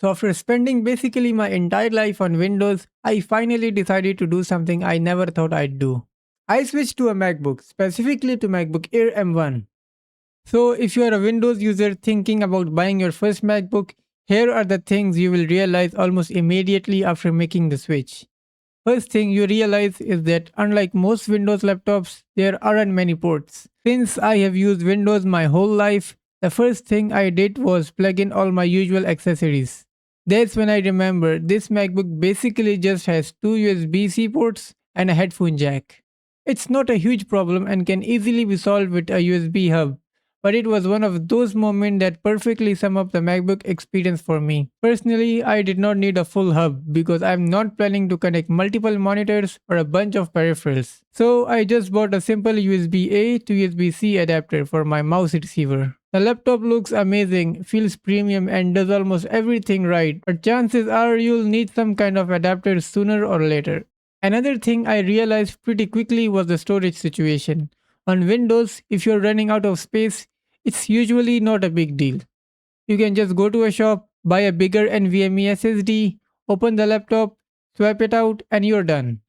So after spending basically my entire life on Windows, I finally decided to do something I never thought I'd do. I switched to a MacBook, specifically to MacBook Air M1. So if you are a Windows user thinking about buying your first MacBook, here are the things you will realize almost immediately after making the switch. First thing you realize is that unlike most Windows laptops, there aren't many ports. Since I have used Windows my whole life, the first thing I did was plug in all my usual accessories. That's when I remember this MacBook basically just has two USB-C ports and a headphone jack. It's not a huge problem and can easily be solved with a USB hub, but it was one of those moments that perfectly sum up the MacBook experience for me. Personally, I did not need a full hub because I'm not planning to connect multiple monitors or a bunch of peripherals. So I just bought a simple USB-A to USB-C adapter for my mouse receiver. The laptop looks amazing, feels premium and does almost everything right, but chances are you'll need some kind of adapter sooner or later. Another thing I realized pretty quickly was the storage situation. On Windows, if you're running out of space, it's usually not a big deal. You can just go to a shop, buy a bigger NVMe SSD, open the laptop, swap it out, and you're done.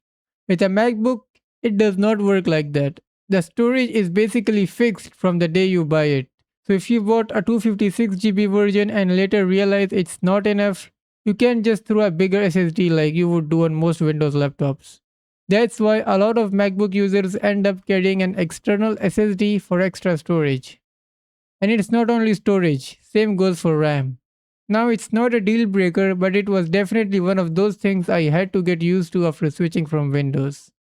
With a MacBook, it does not work like that. The storage is basically fixed from the day you buy it. So if you bought a 256 GB version and later realize it's not enough, you can just throw a bigger SSD like you would do on most Windows laptops. That's why a lot of MacBook users end up carrying an external SSD for extra storage. And it's not only storage, same goes for RAM. Now it's not a deal breaker, but it was definitely one of those things I had to get used to after switching from Windows.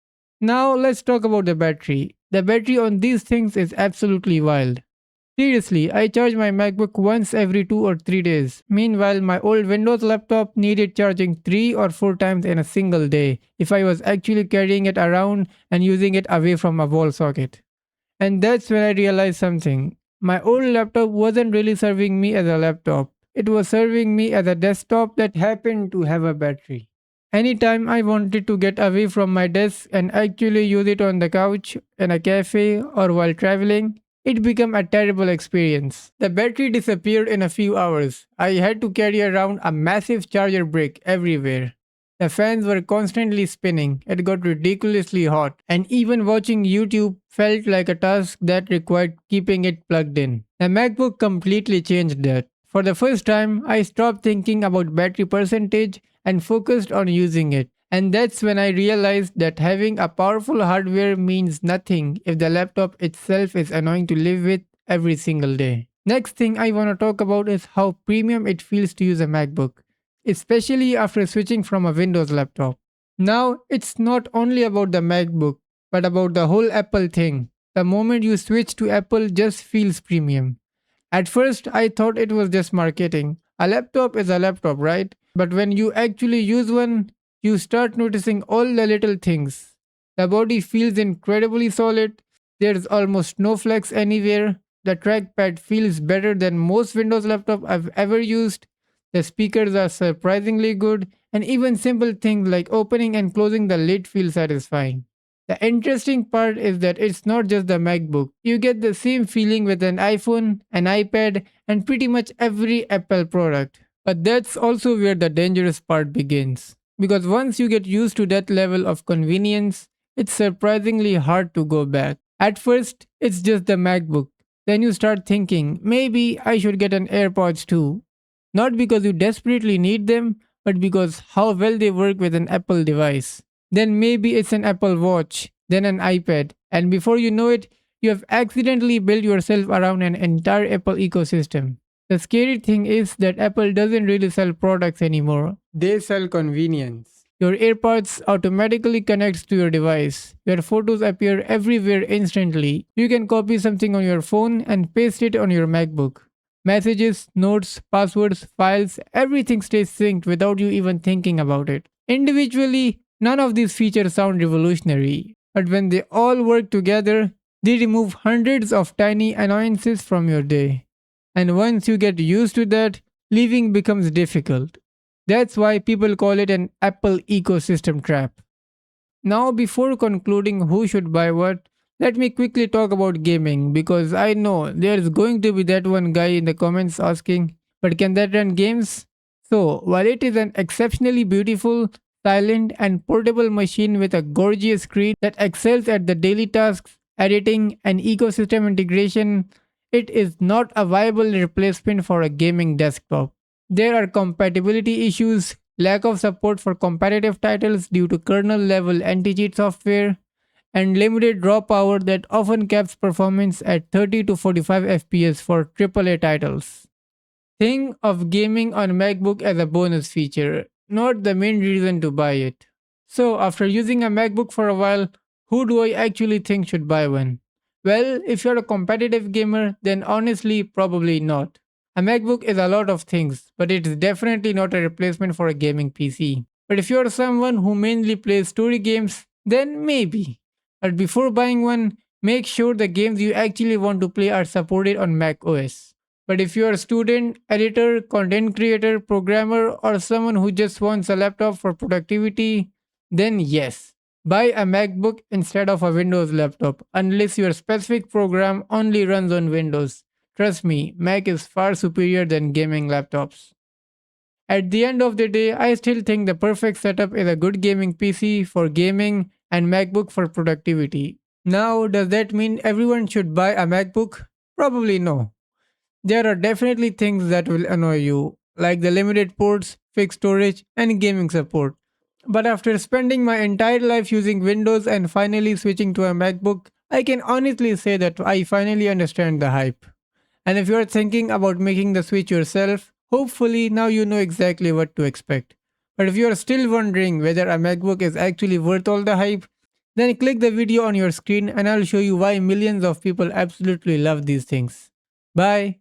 Now let's talk about the battery. The battery on these things is absolutely wild. Seriously, I charge my MacBook once every 2 or 3 days. Meanwhile, my old Windows laptop needed charging 3 or 4 times in a single day if I was actually carrying it around and using it away from a wall socket. And that's when I realized something. My old laptop wasn't really serving me as a laptop. It was serving me as a desktop that happened to have a battery. Anytime I wanted to get away from my desk and actually use it on the couch, in a cafe, or while traveling, it became a terrible experience. The battery disappeared in a few hours. I had to carry around a massive charger brick everywhere. The fans were constantly spinning, it got ridiculously hot, and even watching YouTube felt like a task that required keeping it plugged in. The MacBook completely changed that. For the first time, I stopped thinking about battery percentage and focused on using it. And that's when I realized that having a powerful hardware means nothing if the laptop itself is annoying to live with every single day. Next thing I want to talk about is how premium it feels to use a MacBook, especially after switching from a Windows laptop. Now, it's not only about the MacBook, but about the whole Apple thing. The moment you switch to Apple just feels premium. At first, I thought it was just marketing. A laptop is a laptop, right? But when you actually use one, you start noticing all the little things. The body feels incredibly solid. There's almost no flex anywhere. The trackpad feels better than most Windows laptop I've ever used. The speakers are surprisingly good, and even simple things like opening and closing the lid feel satisfying. The interesting part is that it's not just the MacBook. You get the same feeling with an iPhone, an iPad, and pretty much every Apple product. But that's also where the dangerous part begins. Because once you get used to that level of convenience, it's surprisingly hard to go back. At first, it's just the MacBook. Then you start thinking, maybe I should get an AirPods too. Not because you desperately need them, but because how well they work with an Apple device. Then maybe it's an Apple Watch, then an iPad, and before you know it, you have accidentally built yourself around an entire Apple ecosystem. The scary thing is that Apple doesn't really sell products anymore. They sell convenience. Your AirPods automatically connects to your device. Your photos appear everywhere instantly. You can copy something on your phone and paste it on your MacBook. Messages, notes, passwords, files, everything stays synced without you even thinking about it. Individually, none of these features sound revolutionary, but when they all work together, they remove hundreds of tiny annoyances from your day. And once you get used to that, living becomes difficult. That's why people call it an Apple ecosystem trap. Now, before concluding who should buy what, let me quickly talk about gaming because I know there's going to be that one guy in the comments asking, but can that run games? So, while it is an exceptionally beautiful, silent, and portable machine with a gorgeous screen that excels at the daily tasks, editing, and ecosystem integration, it is not a viable replacement for a gaming desktop. There are compatibility issues, lack of support for competitive titles due to kernel level anti cheat software, and limited raw power that often caps performance at 30 to 45 FPS for AAA titles. Think of gaming on MacBook as a bonus feature, not the main reason to buy it. So, after using a MacBook for a while, who do I actually think should buy one? Well, if you're a competitive gamer, then honestly, probably not. A MacBook is a lot of things, but it's definitely not a replacement for a gaming PC. But if you're someone who mainly plays story games, then maybe. But before buying one, make sure the games you actually want to play are supported on Mac OS. But if you're a student, editor, content creator, programmer, or someone who just wants a laptop for productivity, then yes, buy a MacBook instead of a Windows laptop, unless your specific program only runs on Windows. Trust me, Mac is far superior than gaming laptops. At the end of the day, I still think the perfect setup is a good gaming PC for gaming and MacBook for productivity. Now, does that mean everyone should buy a MacBook? Probably no. There are definitely things that will annoy you, like the limited ports, fixed storage, and gaming support. But after spending my entire life using Windows and finally switching to a MacBook, I can honestly say that I finally understand the hype. And if you're thinking about making the switch yourself, hopefully now you know exactly what to expect. But if you're still wondering whether a MacBook is actually worth all the hype, then click the video on your screen and I'll show you why millions of people absolutely love these things. Bye.